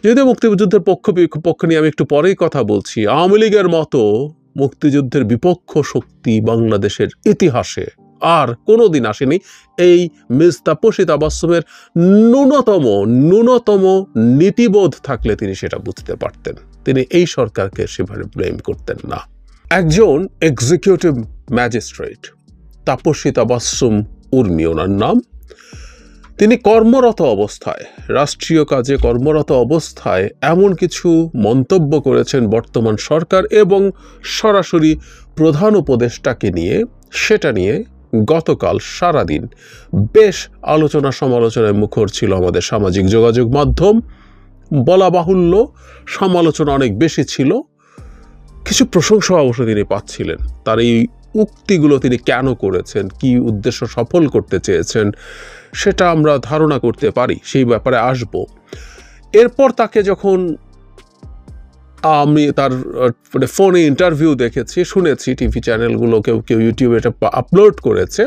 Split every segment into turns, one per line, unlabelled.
যদিও মুক্তিযুদ্ধের পক্ষ নিয়ে আমি একটু পরেই কথা বলছি, আওয়ামী লীগের মতো মুক্তিযুদ্ধের বিপক্ষ শক্তি বাংলাদেশের ইতিহাসে আর কোনোদিন আসেনি। এই মিস তাপসী তাবাসসুমের ন্যূনতম নীতিবোধ থাকলে তিনি সেটা বুঝতে পারতেন। তিনি এই সরকারকে সেভাবে ব্লেম করতেন না। একজন এক্সিকিউটিভ ম্যাজিস্ট্রেট তাপসী তাবাসসুম উর্মি ওনার নাম। তিনি কর্মরত অবস্থায়, রাষ্ট্রীয় কাজে কর্মরত অবস্থায় এমন কিছু মন্তব্য করেছেন বর্তমান সরকার এবং সরাসরি প্রধান উপদেষ্টাকে নিয়ে, সেটা নিয়ে গতকাল সারাদিন বেশ আলোচনা সমালোচনায় মুখর ছিল আমাদের সামাজিক যোগাযোগ মাধ্যম। বলা বাহুল্য, সমালোচনা অনেক বেশি ছিল, কিছু প্রশংসা অবশ্য তিনি পাচ্ছিলেন। তার এই উক্তিগুলো তিনি কেন করেছেন, কি উদ্দেশ্য সফল করতে চেয়েছেন, সেটা আমরা ধারণা করতে পারি, সেই ব্যাপারে আসব। এরপর তাকে যখন আমি তার ফোনে ইন্টারভিউ দেখেছি, শুনেছি, টিভি চ্যানেলগুলো কেউ ইউটিউবে এটা আপলোড করেছে,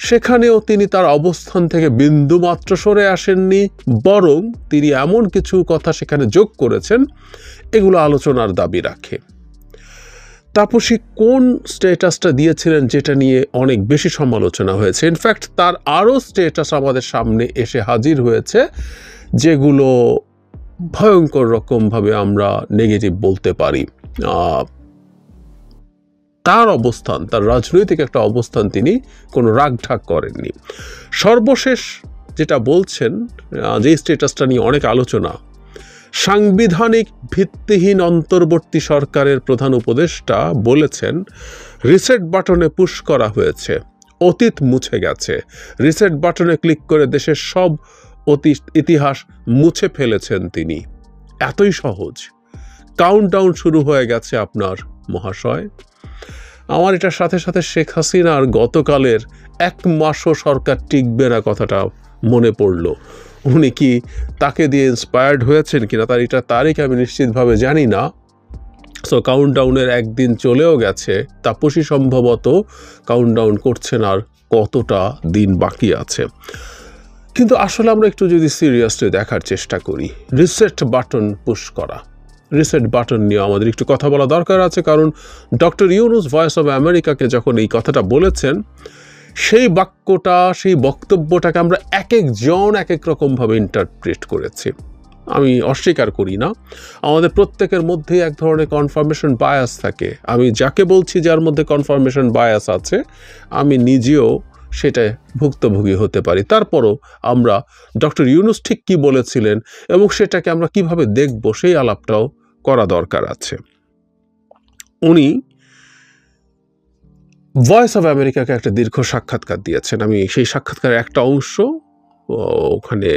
সেখানেও তিনি তার অবস্থান থেকে বিন্দুমাত্র সরে আসেননি, বরং তিনি এমন কিছু কথা সেখানে যোগ করেছেন এগুলো আলোচনার দাবি রাখে। তাপসী কোন স্ট্যাটাসটা দিয়েছিলেন যেটা নিয়ে অনেক বেশি সমালোচনা হয়েছে। ইনফ্যাক্ট তার আরও স্ট্যাটাস আমাদের সামনে এসে হাজির হয়েছে যেগুলো ভয়ঙ্কর রকমভাবে আমরা নেগেটিভ বলতে পারি। তার অবস্থান, তার রাজনৈতিক একটা অবস্থান তিনি কোনো রাগঢাক করেননি। সর্বশেষ যেটা বলছেন, যে স্ট্যাটাসটা নিয়ে অনেক আলোচনা, সাংবিধানিক ভিত্তিহীন অন্তর্বর্তী সরকারের প্রধান উপদেষ্টা বলেছেন রিসেট বাটনে পুশ করা হয়েছে, অতীত মুছে গেছে, রিসেট বাটনে ক্লিক করে দেশের সব ইতিহাস মুছে ফেলেছেন তিনি। এতই সহজ, কাউন্টডাউন শুরু হয়ে গেছে আপনার মহাশয়। আমার এটার সাথে সাথে শেখ হাসিনার গতকালের 1 মাসও সরকার টিকবে না কথাটা মনে পড়ল। উনি কি তাকে দিয়ে ইন্সপায়ার্ড হয়েছেন কিনা তার এটা তারিখ আমি নিশ্চিতভাবে জানি না। সো কাউন্টডাউনের একদিন চলেও গেছে, তাপসী সম্ভবত কাউন্টডাউন করছেন আর কতটা দিন বাকি আছে। কিন্তু আসলে আমরা একটু যদি সিরিয়াসলি দেখার চেষ্টা করি, রিসেট বাটন পুশ করা, রিসেট বাটন নিয়ে আমাদের একটু কথা বলা দরকার আছে। কারণ ডক্টর ইউনূস ভয়েস অব আমেরিকাকে যখন এই কথাটা বলেছেন, সেই বাক্যটা, সেই বক্তব্যটাকে আমরা এক একজন এক এক রকমভাবে ইন্টারপ্রেট করেছি। আমি অস্বীকার করি না, আমাদের প্রত্যেকের মধ্যেই এক ধরনের কনফার্মেশন বায়াস থাকে। আমি যাকে বলছি যার মধ্যে কনফার্মেশন বায়াস আছে, আমি নিজেও সেটা ভুক্তভোগী হতে পারি। তারপরও আমরা ডক্টর ইউনূস ঠিক কী বলেছিলেন এবং সেটাকে আমরা কিভাবে দেখব সেই আলাপটাও করা দরকার আছে। উনি ভয়েস অফ আমেরিকাকে একটা দীর্ঘ সাক্ষাৎকার দিয়েছেন। আমি সেই সাক্ষাৎকারের একটা অংশ, ওখানে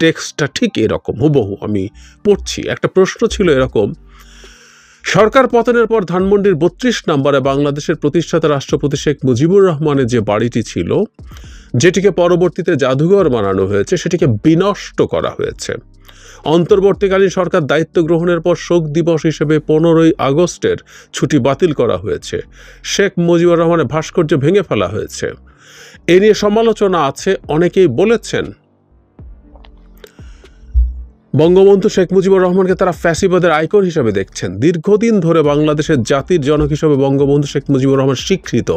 টেক্সটটা ঠিক এরকম হুবহু আমি পড়ছি। একটা প্রশ্ন ছিল এরকম, সরকার পতনের পর ধানমন্ডির 32 নম্বরে বাংলাদেশের প্রতিষ্ঠাতা রাষ্ট্রপতি শেখ মুজিবুর রহমানের যে বাড়িটি ছিল, যেটিকে পরবর্তীতে জাদুঘর বানানো হয়েছে, সেটিকে বিনষ্ট করা হয়েছে। অন্তর্বর্তীকালীন সরকার দায়িত্ব গ্রহণের পর শোক দিবস হিসেবে 15ই আগস্টের ছুটি বাতিল করা হয়েছে। শেখ মুজিবুর রহমানের ভাস্কর্য ভেঙে ফেলা হয়েছে। এ নিয়ে সমালোচনা আছে। অনেকেই বলেছেন বঙ্গবন্ধু শেখ মুজিবুর রহমানকে তারা ফ্যাসিবাদের আইকন হিসেবে দেখছেন। দীর্ঘদিন ধরে বাংলাদেশের জাতির জনক হিসেবে বঙ্গবন্ধু শেখ মুজিবুর রহমান স্বীকৃত।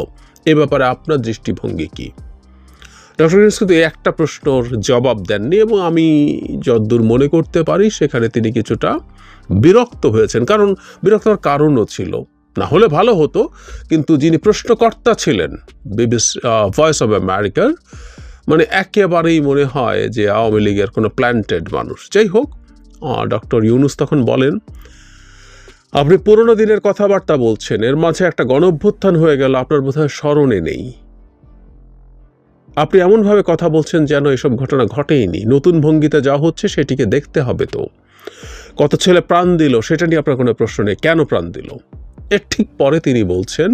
এ ব্যাপারে আপনার দৃষ্টিভঙ্গি কি? ডক্টর ইউনূস কিন্তু একটা প্রশ্নর জবাব দেননি এবং আমি যতদূর মনে করতে পারি সেখানে তিনি কিছুটা বিরক্ত হয়েছেন। কারণ বিরক্ত হওয়ার কারণও ছিল, না হলে ভালো হতো, কিন্তু যিনি প্রশ্নকর্তা ছিলেন ভয়েস অব আমেরিকার, মানে একেবারেই মনে হয় যে আওয়ামী লীগের কোনো প্ল্যান্টেড মানুষ। যাই হোক, ডক্টর ইউনূস তখন বলেন, আপনি পুরোনো দিনের কথাবার্তা বলছেন, এর মাঝে একটা গণঅভ্যুত্থান হয়ে গেল, আপনার বোধহয় স্মরণে নেই। আপনি এমনভাবে কথা বলছেন যেন এসব ঘটনা ঘটেইনি। নতুন ভঙ্গিতে যা হচ্ছে সেটিকে দেখতে হবে। তো কত ছেলে প্রাণ দিল সেটা নিয়ে আপনার কোনো প্রশ্ন নেই, কেন প্রাণ দিল? এর ঠিক পরে তিনি বলছেন,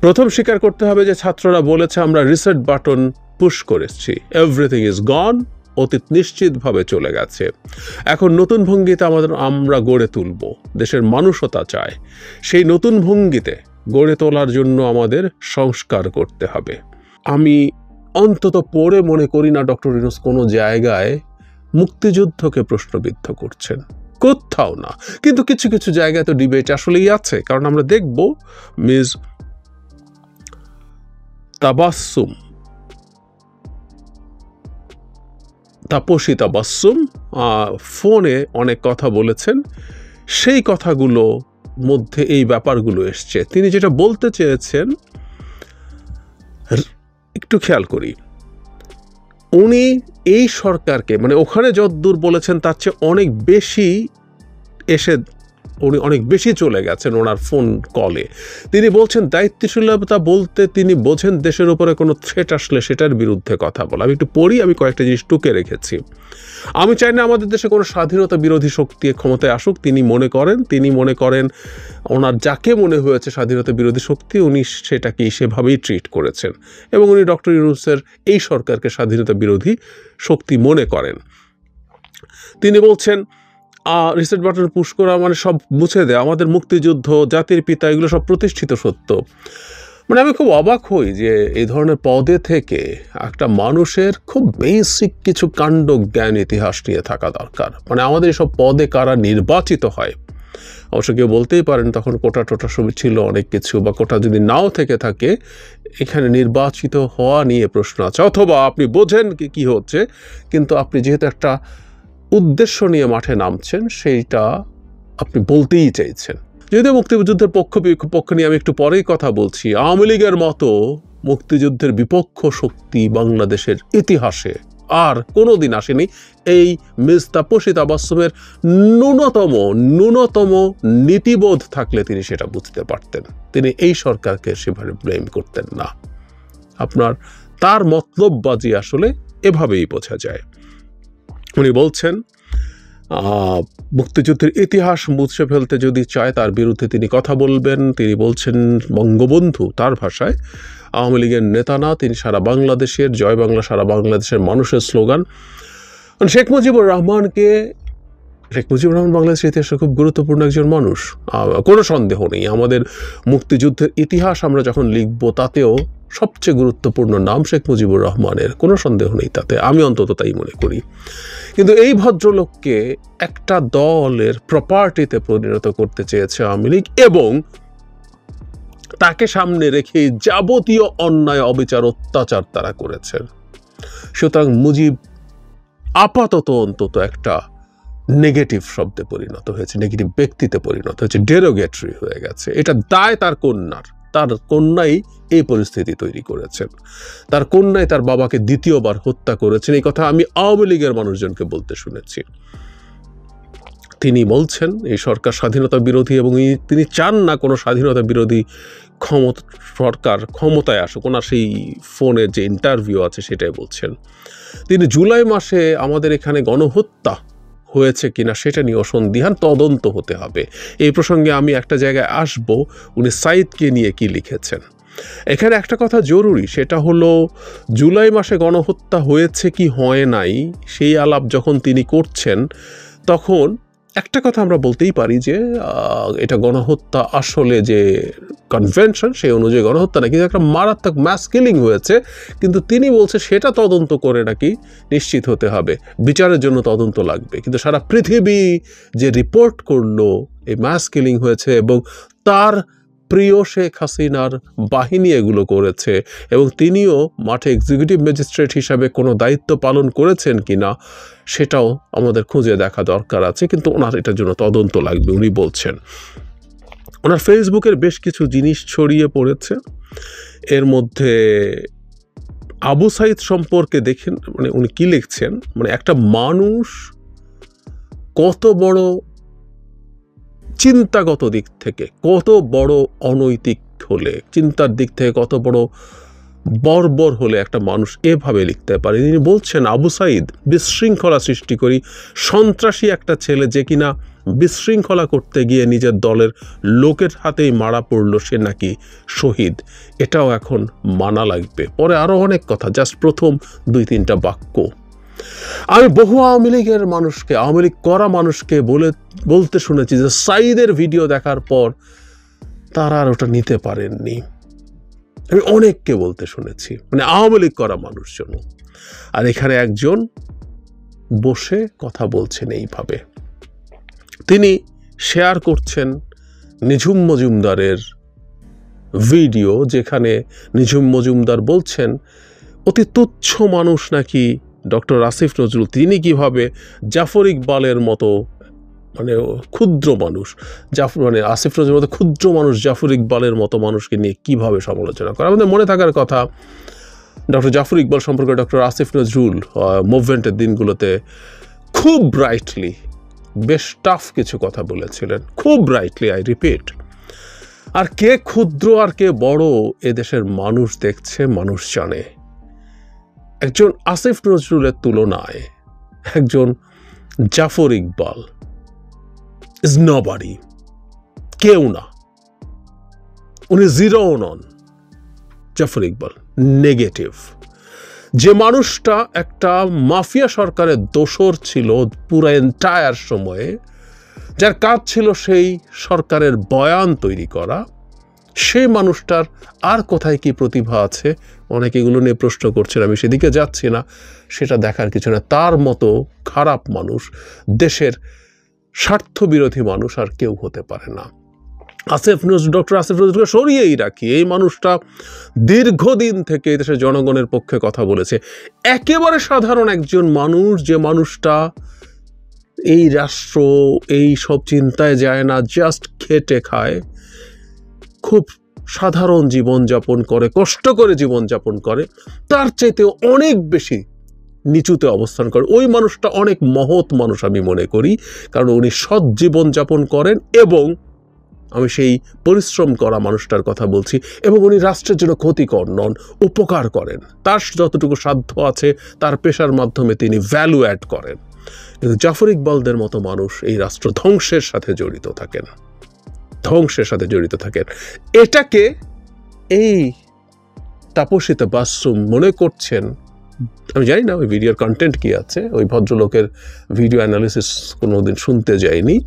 প্রথম স্বীকার করতে হবে যে ছাত্ররা বলেছে আমরা রিসেট বাটন পুশ করেছি, এভরিথিং ইজ গন, অতীত নিশ্চিতভাবে চলে গেছে। এখন নতুন ভঙ্গিতে আমরা গড়ে তুলব, দেশের মানুষতা চায়। সেই নতুন ভঙ্গিতে গড়ে তোলার জন্য আমাদের সংস্কার করতে হবে। আমি অন্তত পড়ে মনে করি না ডক্টর ইউনূস কোনো জায়গায় মুক্তিযুদ্ধকে প্রশ্নবিদ্ধ করছেন? কোথাও না। কিন্তু কিছু কিছু জায়গায় তো ডিবেট আসলেই আছে, কারণ আমরা দেখব মিস তাপসী তাবাসসুম ফোনে অনেক কথা বলেছেন। সেই কথাগুলো মধ্যে এই ব্যাপারগুলো এসছে। তিনি যেটা বলতে চেয়েছেন একটু খেয়াল করি। উনি এই সরকারকে, মানে ওখানে যতদূর বলেছেন তার চেয়ে অনেক বেশি উনি অনেক বেশি চলে গেছেন ওনার ফোন কলে। তিনি বলছেন দায়িত্বশীলতা বলতে তিনি বোঝেন দেশের উপরে কোনো থ্রেট আসলে সেটার বিরুদ্ধে কথা বলা। আমি একটু পড়ি, আমি কয়েকটা জিনিস টুকে রেখেছি। আমি চাই না আমাদের দেশে কোনো স্বাধীনতা বিরোধী শক্তি ক্ষমতায় আসুক। তিনি মনে করেন ওনার যাকে মনে হয়েছে স্বাধীনতা বিরোধী শক্তি, উনি সেটাকেই সেভাবেই ট্রিট করেছেন, এবং উনি ডক্টর ইউনূসের এই সরকারকে স্বাধীনতা বিরোধী শক্তি মনে করেন। তিনি বলছেন রিসেট বাটন পুশ করা মানে সব মুছে দেয়, আমাদের মুক্তিযুদ্ধ, জাতির পিতা, এগুলো সব প্রতিষ্ঠিত সত্য। মানে আমি খুব অবাক হই যে এই ধরনের পদে থেকে একটা মানুষের খুব বেসিক কিছু কাণ্ড জ্ঞান ইতিহাস নিয়ে থাকা দরকার। মানে আমাদের এসব পদে কারা নির্বাচিত হয়, অবশ্য কেউ বলতেই পারেন তখন কোটা টোটা সব ছিল অনেক কিছু, বা কোটা যদি নাও থেকে থাকে, এখানে নির্বাচিত হওয়া নিয়ে প্রশ্ন আছে। অথবা আপনি বোঝেন কি হচ্ছে, কিন্তু আপনি যেহেতু একটা উদ্দেশ্য নিয়ে মাঠে নামছেন, সেইটা আপনি বলতেই চাইছেন। যদিও মুক্তিযুদ্ধের পক্ষ নিয়ে আমি একটু পরেই কথা বলছি, আওয়ামী লীগের মতো মুক্তিযুদ্ধের বিপক্ষ শক্তি বাংলাদেশের ইতিহাসে আর কোনোদিন আসেনি। এই মিস তাপসী তাবাসসুমের ন্যূনতম নীতিবোধ থাকলে তিনি সেটা বুঝতে পারতেন। তিনি এই সরকারকে সেভাবে ব্লেম করতেন না। তার মতলববাজি আসলে এভাবেই বোঝা যায়। উনি বলছেন মুক্তিযুদ্ধের ইতিহাস মুছে ফেলতে যদি চায় তার বিরুদ্ধে তিনি কথা বলবেন। তিনি বলছেন বঙ্গবন্ধু তার ভাষায় আওয়ামী লীগের নেতা না, তিনি সারা বাংলাদেশের, জয় বাংলা সারা বাংলাদেশের মানুষের স্লোগান। শেখ মুজিবুর রহমান বাংলাদেশের ইতিহাসে খুব গুরুত্বপূর্ণ একজন মানুষ, কোনো সন্দেহ নেই। আমাদের মুক্তিযুদ্ধের ইতিহাস আমরা যখন লিখব তাতেও সবচেয়ে গুরুত্বপূর্ণ নাম শেখ মুজিবুর রহমানের, কোনো সন্দেহ নেই তাতে, আমি অন্তত তাই মনে করি। কিন্তু এই ভদ্রলোককে একটা দলের প্রপার্টিতে পরিণত করতে চেয়েছে আওয়ামী লীগ, এবং তাকে সামনে রেখে যাবতীয় অন্যায়, অবিচার, অত্যাচার তারা করেছেন। সুতরাং মুজিব আপাতত অন্তত একটা নেগেটিভ শব্দে পরিণত হয়েছে, নেগেটিভ ব্যক্তিতে পরিণত হয়েছে, ডেরোগেটরি হয়ে গেছে। এটা দায় তার কন্যাই এই পরিস্থিতি তৈরি করেছেন। তার কন্যাই তার বাবাকে দ্বিতীয়বার হত্যা করেছেন। এই কথা আমি আওয়ামী লীগের মানুষজনকে বলতে শুনেছি। তিনি বলছেন এই সরকার স্বাধীনতা বিরোধী, এবং তিনি চান না কোনো স্বাধীনতা বিরোধী সরকার ক্ষমতায় আসুক। ওনার সেই ফোনে যে ইন্টারভিউ আছে সেটাই বলছেন। তিনি জুলাই মাসে আমাদের এখানে গণহত্যা হয়েছে কিনা সেটা নিয়ে অসন্দিহান, তদন্ত হতে হবে। এই প্রসঙ্গে আমি একটা জায়গায় আসব, উনি সাইদকে নিয়ে কি লিখেছেন। এখানে একটা কথা জরুরি, সেটা হলো জুলাই মাসে গণহত্যা হয়েছে কি হয় নাই সেই আলাপ যখন তিনি করছেন, তখন একটা কথা আমরা বলতেই পারি যে এটা গণহত্যা আসলে যে কনভেনশন সেই অনুযায়ী গণহত্যা না, কিন্তু একটা মারাত্মক ম্যাস কিলিং হয়েছে। কিন্তু তিনি বলছে সেটা তদন্ত করে নাকি নিশ্চিত হতে হবে, বিচারের জন্য তদন্ত লাগবে। কিন্তু সারা পৃথিবী যে রিপোর্ট করলো এই ম্যাস কিলিং হয়েছে এবং তার প্রিয় শেখ হাসিনার বাহিনী এগুলো করেছে, এবং তিনিও মাঠে এক্সিকিউটিভ ম্যাজিস্ট্রেট হিসাবে কোনো দায়িত্ব পালন করেছেন কিনা সেটাও আমাদের খুঁজে দেখা দরকার আছে। কিন্তু ওনার এটার জন্য তদন্ত লাগবে উনি বলছেন। ওনার ফেসবুকের বেশ কিছু জিনিস ছড়িয়ে পড়েছে, এর মধ্যে আবু সাইদ সম্পর্কে দেখেন, মানে উনি কি লিখছেন, মানে একটা মানুষ কত বড় চিন্তাগত দিক থেকে কত বড় অনৈতিক হলে, চিন্তার দিক থেকে কত বড় বর্বর হলে একটা মানুষ এভাবে লিখতে পারে। তিনি বলছেন আবু সাইদ বিশৃঙ্খলা সৃষ্টি করি, সন্ত্রাসী একটা ছেলে যে কিনা বিশৃঙ্খলা করতে গিয়ে নিজের দলের লোকের হাতেই মারা পড়লো, সে নাকি শহীদ। এটাও এখন মানা লাগবে। পরে আরও অনেক কথা, জাস্ট প্রথম 2-3টা বাক্য। আমি বহু আওয়ামী লীগের মানুষকে, আওয়ামী লীগ করা মানুষকে বলতে শুনেছি যে সাইদের ভিডিও দেখার পর তারা আর ওটা নিতে পারেননি। আমি অনেককে বলতে শুনেছি, মানে আওয়ামী লীগ করা মানুষজন। আর এখানে একজন বসে কথা বলছেন এইভাবে। তিনি শেয়ার করছেন নিঝুম মজুমদারের ভিডিও, যেখানে নিঝুম মজুমদার বলছেন অতি তুচ্ছ মানুষ নাকি ডক্টর আসিফ নজরুল, তিনি কিভাবে জাফর ইকবালের মতো মানে ক্ষুদ্র মানুষ, মানে আসিফ নজরুলের মতো ক্ষুদ্র মানুষ জাফর ইকবালের মতো মানুষকে নিয়ে কিভাবে সমালোচনা করে। আমাদের মনে থাকার কথা, ডক্টর জাফর ইকবাল সম্পর্কে ডক্টর আসিফ নজরুল মুভমেন্টের দিনগুলোতে খুব ব্রাইটলি বেশ টাফ কিছু কথা বলেছিলেন, খুব ব্রাইটলি, আই রিপিট। আর কে ক্ষুদ্র আর কে বড় এদেশের মানুষ দেখছে, মানুষ জানে। একজন আসিফ নজরুলের তুলনায় একজন জাফর ইকবাল ইজ নবডি, কেউ না। উনি জিরোও নন। জাফর ইকবাল নেগেটিভ। যে মানুষটা একটা মাফিয়া সরকারের দোসর ছিল পুরো এন্টায়ার সময়ে, যার কাজ ছিল সেই সরকারের বয়ান তৈরি করা, সেই মানুষটার আর কোথায় কি প্রতিভা আছে? অনেকে এগুলো নিয়ে প্রশ্ন করছেন, আমি সেদিকে যাচ্ছি না, সেটা দেখার কিছু না। তার মতো খারাপ মানুষ, দেশের স্বার্থবিরোধী মানুষ আর কেউ হতে পারে না। ডক্টর আসিফ নজরুলকে সরিয়েই রাখি, এই মানুষটা দীর্ঘদিন থেকে দেশের জনগণের পক্ষে কথা বলেছে। একেবারে সাধারণ একজন মানুষ, যে মানুষটা এই রাষ্ট্র এই সব চিন্তায় যায় না, জাস্ট খেটে খায়, খুব সাধারণ জীবনযাপন করে, কষ্ট করে জীবনযাপন করে, তার চাইতেও অনেক বেশি নিচুতে অবস্থান করে। ওই মানুষটা অনেক মহৎ মানুষ আমি মনে করি, কারণ উনি সৎ জীবনযাপন করেন এবং আমি সেই পরিশ্রম করা মানুষটার কথা বলছি, এবং উনি রাষ্ট্রের জন্য ক্ষতিকর নন, উপকার করেন। তার যতটুকু সাধ্য আছে তার পেশার মাধ্যমে তিনি ভ্যালু অ্যাড করেন। কিন্তু জাফর ইকবালদের মতো মানুষ এই রাষ্ট্র ধ্বংসের সাথে জড়িত থাকেন, ধ্বংসের সাথে জড়িত থাকেন। এটাকে এই তাপসী তাবাসসুম মনে করছেন, আমি জানি না ওই ভিডিওর কন্টেন্ট কি আছে, ওই ভদ্রলোকের ভিডিও অ্যানালিসিস কোনোদিন শুনতে যাইনি,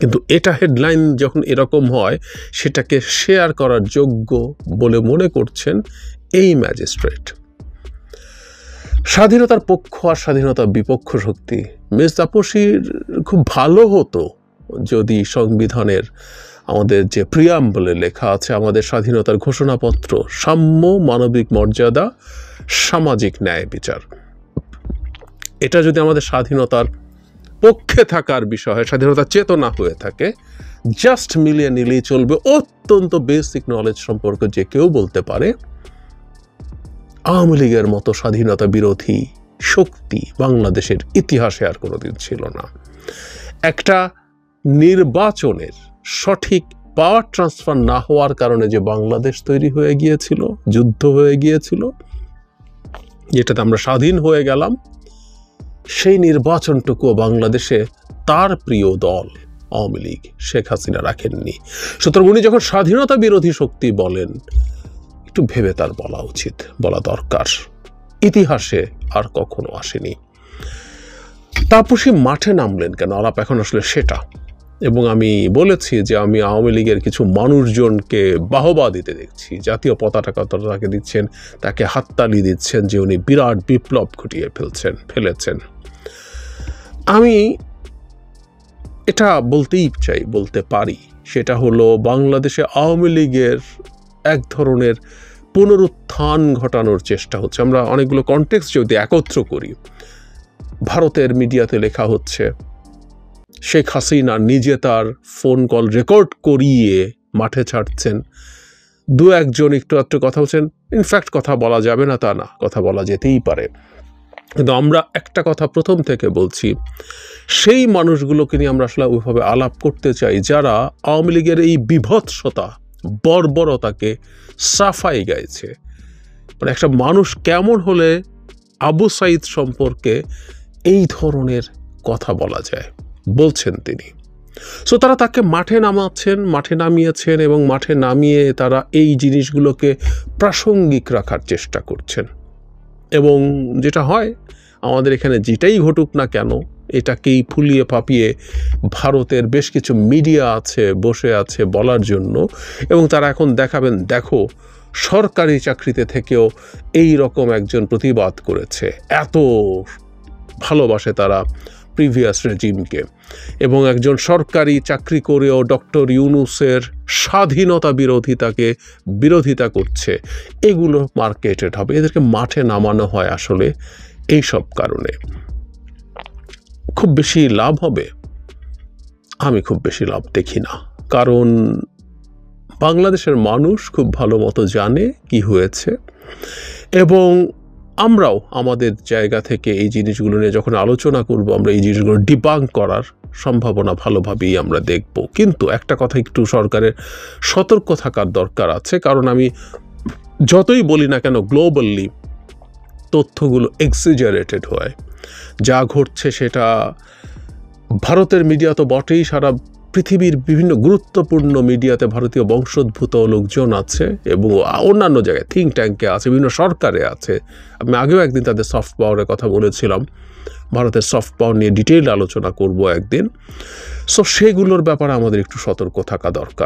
কিন্তু এটা হেডলাইন যখন এরকম হয় সেটাকে শেয়ার করার যোগ্য বলে মনে করছেন এই ম্যাজিস্ট্রেট। স্বাধীনতার পক্ষ আর স্বাধীনতার বিপক্ষ শক্তি, মিস তাপসীর খুব ভালো হতো যদি সংবিধানের আমাদের যে প্রিয়াম্বলে লেখা আছে, আমাদের স্বাধীনতার ঘোষণাপত্র, সাম্য, মানবিক মর্যাদা, সামাজিক ন্যায় বিচার, এটা যদি আমাদের স্বাধীনতার পক্ষে থাকার বিষয়ে স্বাধীনতার চেতনা হয়ে থাকে, জাস্ট মিলিয়ে নিলেই চলবে। অত্যন্ত বেসিক নলেজ সম্পর্কে যে কেউ বলতে পারে আওয়ামী লীগের মতো স্বাধীনতা বিরোধী শক্তি বাংলাদেশের ইতিহাসে আর কোনোদিন ছিল না। একটা নির্বাচনের সঠিক পাওয়ার ট্রান্সফার না হওয়ার কারণে যে বাংলাদেশ তৈরি হয়ে গিয়েছিল, যুদ্ধ হয়ে গিয়েছিল, যেটাতে আমরা স্বাধীন হয়ে গেলাম, সেই নির্বাচনটুকুও বাংলাদেশে তার প্রিয় দল আওয়ামী লীগ, শেখ হাসিনা রাখেননি। সুতরাং উনি যখন স্বাধীনতা বিরোধী শক্তি বলেন, একটু ভেবে তার বলা উচিত, বলা দরকার। ইতিহাসে আর কখনো আসেনি। তাপসী মাঠে নামলেন কেন, আলাপ এখন আসলে সেটা। এবং আমি বলেছি যে আমি আওয়ামী লীগের কিছু মানুষজনকে বাহবা দিতে দেখছি, জাতীয় পতাকা তাকে দিচ্ছেন, তাকে হাততালি দিচ্ছেন যে উনি বিরাট বিপ্লব ঘটিয়ে ফেলেছেন। আমি এটা বলতেই চাই, বলতে পারি, সেটা হলো বাংলাদেশে আওয়ামী লীগের এক ধরনের পুনরুত্থান ঘটানোর চেষ্টা হচ্ছে। আমরা অনেকগুলো কনটেক্সট যদি একত্র করি, ভারতের মিডিয়াতে লেখা হচ্ছে শেখ হাসিনা নিজে তার ফোন কল রেকর্ড করিয়ে মাঠে ছাড়ছেন, দু একজন একটু একটু কথা বলছেন। ইনফ্যাক্ট কথা বলা যাবে না তা না, কথা বলা যেতেই পারে, কিন্তু আমরা একটা কথা প্রথম থেকে বলছি, সেই মানুষগুলোকে নিয়ে আমরা আসলে ওইভাবে আলাপ করতে চাই যারা আওয়ামী লীগের এই বিভৎসতা, বর্বরতাকে সাফাই গাইছে। মানে একটা মানুষ কেমন হলে আবু সাইদ সম্পর্কে এই ধরনের কথা বলা যায়, বলছেন তিনি। সো তারা তাকে মাঠে নামিয়েছেন এবং মাঠে নামিয়ে তারা এই জিনিসগুলোকে প্রাসঙ্গিক রাখার চেষ্টা করছেন। এবং যেটা হয় আমাদের এখানে, যেটাই ঘটুক না কেন, এটাকেই ফুলিয়ে ফাঁপিয়ে ভারতের বেশ কিছু মিডিয়া আছে, বসে আছে বলার জন্য, এবং তারা এখন দেখাবেন, দেখো সরকারি চাকরিতে থেকেও এই রকম একজন প্রতিবাদ করেছে, এত ভালোবাসে তারা প্রিভিয়াস রেজিমকে, এবং একজন সরকারি চাকরি করেও ডক্টর ইউনূসের স্বাধীনতা বিরোধিতা করছে, এগুলো মার্কেটেড হবে। এদেরকে মাঠে নামানো হয় আসলে এই সব কারণে। খুব বেশি লাভ হবে? আমি খুব বেশি লাভ দেখি না, কারণ বাংলাদেশের মানুষ খুব ভালো মতো জানে কি হয়েছে, এবং আমরাও আমাদের জায়গা থেকে এই জিনিসগুলো নিয়ে যখন আলোচনা করব, আমরা এই জিনিসগুলো ডিবাঙ্ক করার সম্ভাবনা ভালোভাবেই আমরা দেখব। কিন্তু একটা কথা একটু সরকারের সতর্ক থাকার দরকার আছে, কারণ আমি যতই বলি না কেন গ্লোবালি তথ্যগুলো এক্সিজারেটেড হয়। যা ঘটছে সেটা ভারতের মিডিয়া তো বটেই, সারা পৃথিবীর বিভিন্ন গুরুত্বপূর্ণ মিডিয়াতে ভারতীয় বংশোদ্ভূত লোকজন আছে, এবং অন্যান্য জায়গায় থিঙ্ক ট্যাঙ্কে আছে, বিভিন্ন সরকারে আছে। আমি আগেও একদিন তাদের সফট পাওয়ারের কথা বলেছিলাম, ভারতের সফট পাওয়ার নিয়ে ডিটেইলড আলোচনা করব একদিন। সো সেগুলোর ব্যাপারে আমাদের একটু সতর্ক থাকা দরকার।